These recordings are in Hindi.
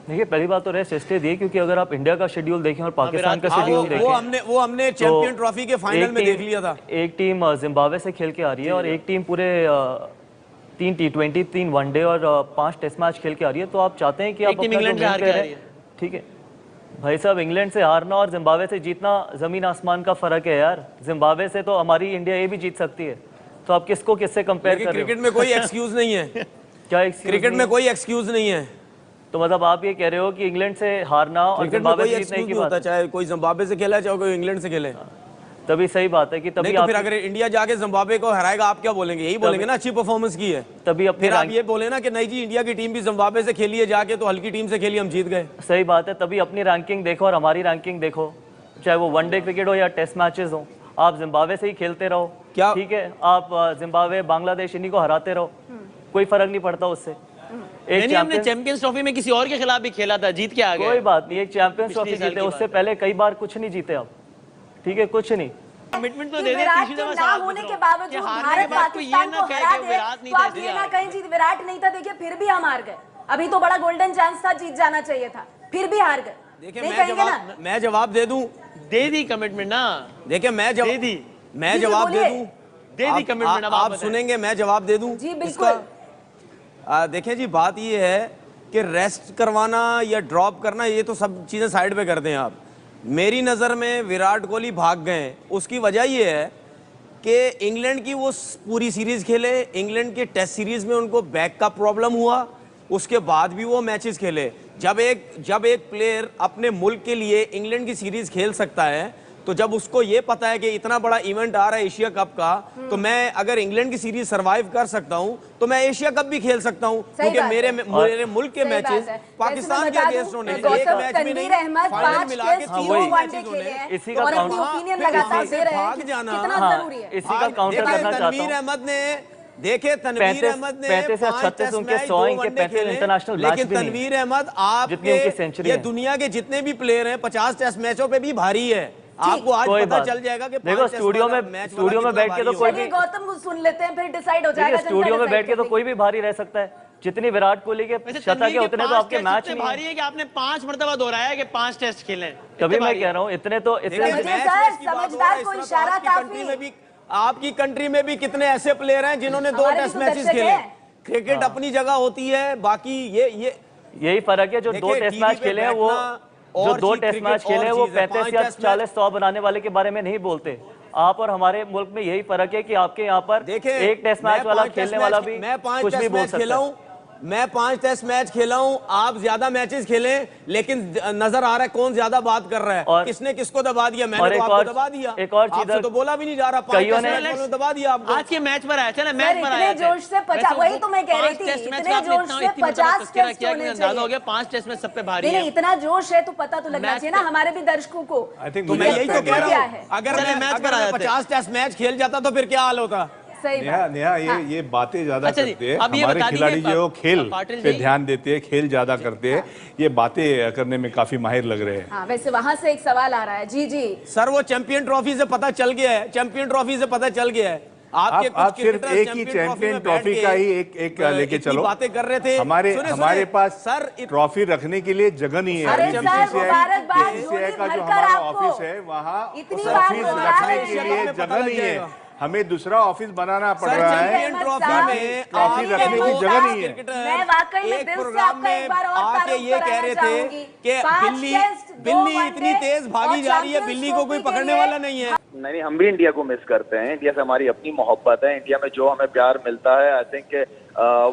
देखिए पहली बात तो रेस्ट इसलिए दी क्योंकि अगर आप इंडिया का शेड्यूल देखें और पाकिस्तान का शेड्यूल देखें, वो हमने चैंपियन ट्रॉफी के फाइनल में देख लिया था। एक टीम जिम्बाब्वे से खेल के आ रही है और एक टीम पूरे 3 T20, 3 वनडे और 5 टेस्ट मैच खेल के आ रही है। तो आप चाहते हैं कि आप अपना जो मेन प्लेयर है, ठीक है भाई साहब, इंग्लैंड से हारना और जिम्बाब्वे से जीतना जमीन आसमान का फर्क है यार। जिम्बाब्वे से तो हमारी इंडिया ये भी जीत सकती है, तो आप किसको किससे कंपेयर कर रहे हो? क्रिकेट में कोई एक्सक्यूज नहीं है। क्या एक्सक्यूज? क्रिकेट में कोई एक्सक्यूज नहीं है। तो मतलब आप ये कह रहे हो कि इंग्लैंड से हारना और जिम्बाब्वे से जीतने की बात है? चाहे कोई जिम्बाब्वे से खेला चाहे कोई इंग्लैंड से खेले, तभी सही बात है कि तभी तो फिर अगर इंडिया जाके जिम्बाब्वे को हराएगा आप क्या बोलेंगे? यही बोलेंगे ना अच्छी परफॉर्मेंस की है। तभी फिर आप ये बोले ना कि नहीं जी इंडिया की टीम भी जिम्बाब्वे से खेली है जाके, तो हल्की टीम से खेली हम जीत गए। सही बात है, तभी अपनी रैंकिंग देखो और हमारी रैंकिंग देखो, चाहे वो वनडे क्रिकेट हो या टेस्ट मैचेस हो, आप जिम्बाब्वे से ही खेलते रहो क्या, ठीक है? आप जिम्बाब्वे बांग्लादेश इन्हीं को हराते रहो, कोई फर्क नहीं पड़ता उससे। हमने चैंपियंस ट्रॉफी में किसी और के खिलाफ भी खेला था, जीत के आ गए। कोई बात नहीं, एक चैंपियंस ट्रॉफी जीते, उससे पहले कई बार कुछ नहीं जीते आप, ठीक है? कुछ नहीं। कमिटमेंट तो दे दे, ना होने के बावजूद भारत पाकिस्तान को हरा दे, तो आप ये ना कहीं जीत विराट नहीं था, देखिए फिर भी हम हार गए। अभी तो बड़ा गोल्डन चांस था, जीत जाना चाहिए था, फिर भी हार गए। देखिए मैं जवाब दे दूं, दे दी कमिटमेंट ना। देखिए मैं जवाब दे दूं, दे दी कमिटमेंट। आप सुनेंगे मैं जवाब दे दूं? जी बिल्कुल। देखिए जी बात ये है कि रेस्ट करवाना या ड्रॉप करना ये तो सब चीजें साइड पे कर दें आप। मेरी नज़र में विराट कोहली भाग गए, उसकी वजह ये है कि इंग्लैंड की वो पूरी सीरीज खेले, इंग्लैंड के टेस्ट सीरीज में उनको बैक का प्रॉब्लम हुआ, उसके बाद भी वो मैचेस खेले। जब एक प्लेयर अपने मुल्क के लिए इंग्लैंड की सीरीज खेल सकता है, तो जब उसको ये पता है कि इतना बड़ा इवेंट आ रहा है एशिया कप का, तो मैं अगर इंग्लैंड की सीरीज सरवाइव कर सकता हूं तो मैं एशिया कप भी खेल सकता हूं, क्योंकि मेरे मुल्क के मैचेस पाकिस्तान के अगेंस्ट होने एक मैच में नहीं, फाइनल मिला के 3 मैचेस होने, इसी का भाग जाना, इसी का काउंटर करना चाहता हूं। तनवीर अहमद ने देखे, तनवीर अहमद ने 35 से 36 उनके 100 इनके 35 इंटरनेशनल मैच भी नहीं। लेकिन तनवीर अहमद आपके ये दुनिया के जितने भी प्लेयर हैं 50 टेस्ट मैचों पे भी भारी है। आपको आज पता चल जाएगा कि देखो स्टूडियो में बैठ के तो कोई भी, गौतम को सुन लेते हैं फिर डिसाइड हो जाएगा। स्टूडियो में बैठ के तो कोई भी भारी रह सकता है, जितनी विराट कोहली के शतक है उतने तो आपके मैच नहीं भारी है कि आपने 5 मरतबा दोहराया है कि 5 टेस्ट खेले। तभी मैं कह रहा हूँ इतने तो समझदार को इशारा काफी। आपकी कंट्री में भी कितने ऐसे प्लेयर हैं जिन्होंने 2 टेस्ट मैचेस खेले। क्रिकेट अपनी जगह होती है, बाकी यही फर्क है। जो 2 टेस्ट मैच खेले हैं वो, जो 2 टेस्ट मैच खेले वो 35 या 40 100 बनाने वाले के बारे में नहीं बोलते। आप और हमारे मुल्क में यही फर्क है कि आपके यहाँ पर एक टेस्ट मैच वाला खेलने वाला भी कुछ भी बोल सकता है। मैं 5 टेस्ट मैच खेला हूं, आप ज्यादा मैचेस खेले, लेकिन नजर आ रहा है कौन ज्यादा बात कर रहा है और किसने किसको दबा दिया। मैंने तो आपको दबा दिया। एक और चीज तो बोला भी नहीं जा रहा, 5 टेस्ट दबा दिया आपको। आज के मैच पर आया था ना, मैच पर आया जोश से 50, वही तो मैं कह रही थी, इतने जोश से 50 टेस्ट होने चाहिए। हो गया 5 टेस्ट में सब पे भारी है। इतना जोश है तो पता तो लगना चाहिए ना हमारे भी दर्शकों को। मैं यही तो कह रहा हूं, अगर मैं 50 टेस्ट मैच खेल जाता तो फिर क्या हाल होता। नेहा ये बातें ज्यादा करते हैं, हमारे खिलाड़ी जो खेल पे ध्यान देते हैं, खेल ज्यादा करते हैं, ये बातें करने में काफी माहिर लग रहे हैं। वैसे वहां से एक सवाल आ रहा है। जी सर, वो चैंपियन ट्रॉफी से पता चल गया है, चैंपियन ट्रॉफी से पता चल गया है। आप सिर्फ एक ही चैंपियन ट्रॉफी का ही एक लेके चलो, बातें कर रहे थे। हमारे पास सर ट्रॉफी रखने के लिए जगह नहीं है। बीसीसीआई का जो हमारा ऑफिस है वहाँ ऑफिस रखने के लिए जगह नहीं है, हमें दूसरा ऑफिस बनाना पड़ रहा है। ट्रॉफी रखने की जगह नहीं है। मैं वाकई में दिल से आपका एक बार और आके ये कह रहे थे कि बिल्ली इतनी तेज भागी जा रही है, बिल्ली को कोई पकड़ने वाला नहीं है। नहीं, हम भी इंडिया को मिस करते हैं। इंडिया से हमारी अपनी मोहब्बत है। इंडिया में जो हमें प्यार मिलता है, आई थिंक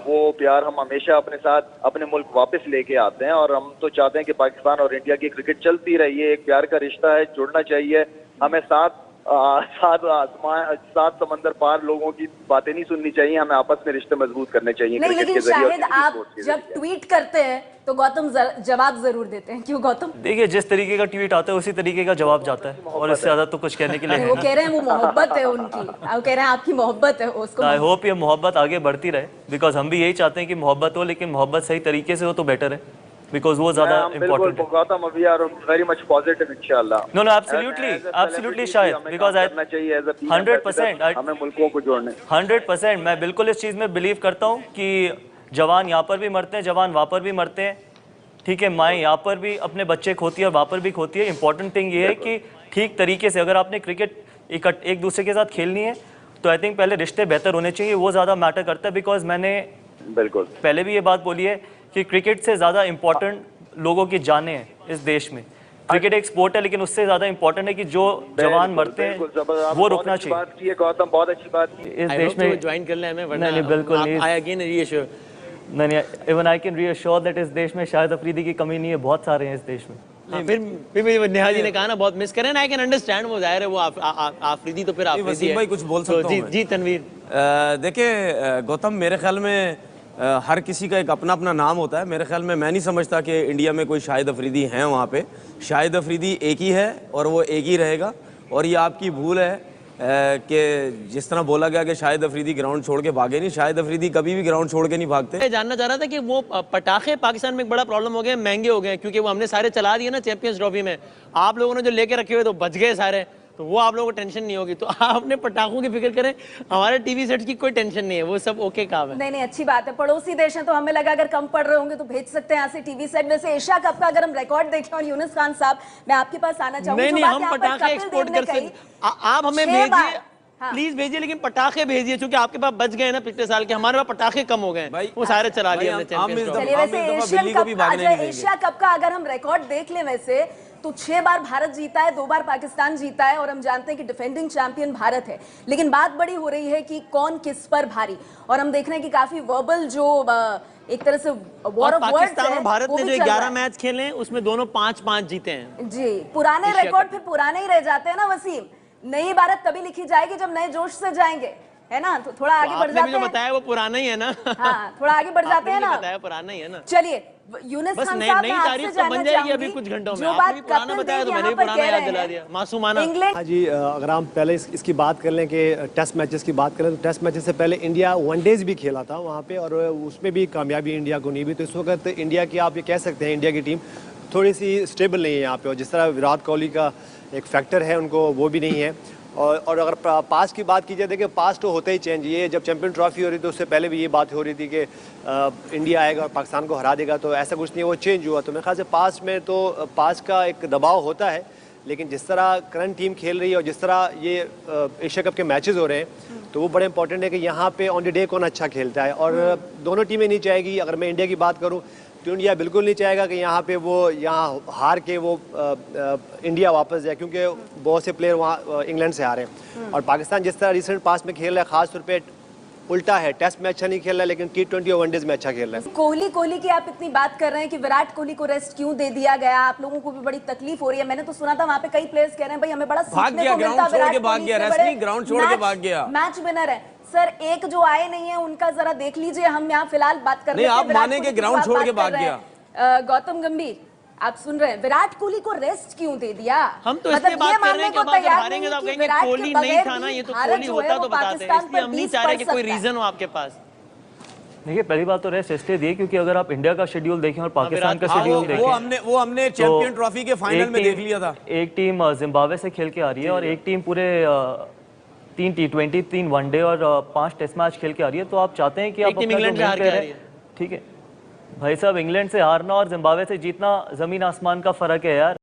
वो प्यार हम हमेशा अपने साथ अपने मुल्क वापस लेके आते हैं। और हम तो चाहते हैं कि पाकिस्तान और इंडिया की क्रिकेट चलती रही है, एक प्यार का रिश्ता है, जुड़ना चाहिए। हमें सात समंदर पार लोगों की बातें नहीं सुननी चाहिए, हमें आपस में रिश्ते मजबूत करने चाहिए। नहीं, लेकिन शायद आप जब ट्वीट करते हैं तो गौतम जवाब जरूर देते हैं। क्यों गौतम? देखिए, जिस तरीके का ट्वीट आता है उसी तरीके का जवाब जाता है, और इससे ज्यादा तो कुछ कहने के लिए वो कह रहे हैं वो मोहब्बत है उनकी, वो कह रहे हैं आपकी मोहब्बत है उसको। आई होप ये मोहब्बत आगे बढ़ती रहे, बिकॉज हम भी यही चाहते हैं कि मोहब्बत हो, लेकिन मोहब्बत सही तरीके से हो तो बेटर है, बिकॉज वो ज्यादा इम्पोर्टेंट है। Gautam, we are very much positive इंशाल्लाह। नो एब्सोल्युटली शायद, बिकॉज 100% हमें मुल्कों को जोड़ने 100% मैं बिल्कुल इस चीज में बिलीव करता हूँ कि जवान यहाँ पर भी मरते हैं, जवान वहाँ पर भी मरते हैं, ठीक है, माँ यहाँ पर भी अपने बच्चे खोती है और वहाँ पर भी खोती है। इंपॉर्टेंट थिंग ये है कि ठीक तरीके से अगर आपने क्रिकेट एक दूसरे के साथ खेलनी है तो आई थिंक पहले रिश्ते बेहतर होने चाहिए, वो ज़्यादा मैटर करता है। बिकॉज मैंने बिल्कुल पहले भी ये बात बोली है कि क्रिकेट से ज़्यादा इम्पोर्टेंट लोगों की जानें हैं इस देश में। क्रिकेट एक स्पोर्ट है लेकिन उससे ज़्यादा इम्पोर्टेंट है कि जो जवान मरते हैं वो रुकना चाहिए। बात की है गौतम, बहुत अच्छी बात की। इस देश में ज्वाइन कर ले हमें, वरना नहीं बिल्कुल नहीं, आई अगेन रीअश्योर नहीं even I can reassure that इस देश में शाहिद अफरीदी की कमी नहीं है, बहुत सारे हैं इस देश में। फिर नेहा जी ने कहा ना बहुत मिस करें ना, आई कैन अंडरस्टैंड, वो जाहिर है वो आफरीदी तो फिर आफरीदी वसीम है। भाई कुछ बोल सकता हूं मैं? जी तनवीर। देखिए गौतम, मेरे ख्याल में हर किसी का एक अपना अपना नाम होता है। मेरे ख्याल में मैं नहीं समझता कि इंडिया में कोई शाहिद अफरीदी हैं वहाँ पे। शाहिद अफरीदी एक ही है और वो एक ही रहेगा। और ये आपकी भूल है कि जिस तरह बोला गया कि शाहिद अफरीदी ग्राउंड छोड़ के भागे नहीं, शाहिद अफरीदी कभी भी ग्राउंड छोड़ के नहीं भागते। मैं जानना चाह रहा था कि वो पटाखे पाकिस्तान में एक बड़ा प्रॉब्लम हो गया, महंगे हो गए क्योंकि वो हमने सारे चला दिए ना चैंपियंस ट्रॉफी में। आप लोगों ने जो लेके रखे हुए तो बच गए सारे, तो वो आप लोगों को टेंशन नहीं होगी। तो आप अपने पटाखों की फिक्र करें, हमारे टीवी सेट की कोई टेंशन नहीं है, वो सब ओके काम है। नहीं अच्छी बात है, पड़ोसी देश है तो हमें लगा अगर कम पड़ रहे होंगे तो भेज सकते हैं यहाँ से टीवी सेट। वैसे एशिया कप का अगर हम रिकॉर्ड देखें, और यूनुस खान साहब मैं आपके पास आना चाहूंगी। नहीं हम पटाखे एक्सपोर्ट कर सकते, आप हमें भेजिए प्लीज भेजिए, लेकिन पटाखे भेजिए क्योंकि आपके पास बच गए ना पिछले साल के, हमारे पास पटाखे कम हो गए, वो सारे चला लिए हमने चैंपियंस ट्रॉफी। चलिए वैसे एशिया कप का अगर हम रिकॉर्ड देख लें वैसे तो 6 बार भारत जीता है, 2 बार पाकिस्तान जीता है, और हम जानते हैं कि डिफेंडिंग चैंपियन भारत है। लेकिन बात बड़ी हो रही है कि कौन किस पर भारी, और हम देख रहे हैं कि काफी वर्बल जो एक तरह से वॉर ऑफ वर्ड्स है। पाकिस्तान और भारत ने जो 11 मैच खेले हैं उसमें दोनों 5-5 जीते हैं। जी, पुराने रिकॉर्ड फिर पुराने ही रह जाते हैं ना वसीम। नई भारत तभी लिखी जाएगी जब नए जोश से जाएंगे, है ना। तो थोड़ा आगे बढ़ जाते हैं। जो बताया वो पुराना ही है ना। हाँ, थोड़ा आगे बढ़ जाते हैं ना। बताया पुराना ही है ना। चलिए यूनुस खान साहब, नई तारीख तो बन जाएगी अभी कुछ घंटों में। जो बात पुराना बताया तो मैंने भी पुराना याद दिला दिया, मासूमाना। हाँ जी, अगर हम पहले इसकी बात कर लें कि टेस्ट मैचेस की बात करें तो टेस्ट मैचेस से पहले इंडिया वनडेज भी खेला था वहाँ पे, और उसमें भी कामयाबी इंडिया को नहीं भी। तो इस वक्त इंडिया की आप ये कह सकते हैं इंडिया की टीम थोड़ी सी स्टेबल नहीं है यहाँ पे, और जिस तरह विराट कोहली का एक फैक्टर है उनको वो भी नहीं है। और अगर पास्ट की बात की जाए, देखिए पास्ट तो होता ही चेंज। ये जब चैंपियन ट्रॉफी हो रही थी उससे पहले भी ये बात हो रही थी कि इंडिया आएगा और पाकिस्तान को हरा देगा, तो ऐसा कुछ नहीं है, वो चेंज हुआ। तो मेरे ख्याल से पास्ट में तो पास्ट का एक दबाव होता है, लेकिन जिस तरह करंट टीम खेल रही है और जिस तरह ये एशिया कप के मैचेस हो रहे हैं तो वो बड़े इंपॉर्टेंट है कि यहाँ पे ऑन द डे कौन अच्छा खेलता है। और दोनों टीमें नहीं चाहेगी, अगर मैं इंडिया की बात करूँ तो इंडिया बिल्कुल नहीं चाहेगा कि यहाँ पे वो यहाँ हार के वो इंडिया वापस जाए, क्योंकि बहुत से प्लेयर वहाँ इंग्लैंड से आ रहे हैं। और पाकिस्तान जिस तरह रिसेंट पास में खेल रहा है, खासतौर पे उल्टा है, टेस्ट में अच्छा नहीं खेल रहा है लेकिन T20 और वनडेज में अच्छा खेल रहा है। कोहली की आप इतनी बात कर रहे हैं कि विराट कोहली को रेस्ट क्यों दे दिया गया, आप लोगों को भी बड़ी तकलीफ हो रही है। मैंने तो सुना था वहाँ पे कई प्लेयर्स कह रहे हैं भाई हमें बड़ा सीखने को मिलता है, विराट कोहली ग्राउंड छोड़ के भाग गया, मैच विनर है। सर एक जो आए नहीं है उनका जरा देख लीजिए, हम यहाँ फिलहाल बात कर रहे हैं, आप माने के ग्राउंड छोड़ के भाग गया। गौतम गंभीर आप सुन रहे हैं, विराट कोहली को रेस्ट क्यों दे दिया? हम तो इसलिए बात कर रहे हैं कि अब अगर हारेंगे तो आप कहेंगे कोहली नहीं था ना, ये तो कोहली होता तो बताते हैं, इसलिए हम नहीं चाह रहे कि कोई रीजन हो आपके पास। देखिए पहली बात तो रेस्ट इसलिए दिए क्योंकि अगर आप इंडिया का शेड्यूल देखें और पाकिस्तान का शेड्यूल देखें, वो हमने चैंपियन ट्रॉफी के फाइनल में देख लिया था। एक टीम जिम्बाब्वे से खेल के आ रही है और एक टीम पूरे 3 T20, 3 वनडे और 5 टेस्ट मैच खेल के आ रही है। तो आप चाहते हैं कि आप इंग्लैंड से हार के आ रही है। ठीक है भाई साहब, इंग्लैंड से हारना और जिम्बाब्वे से जीतना जमीन आसमान का फर्क है यार।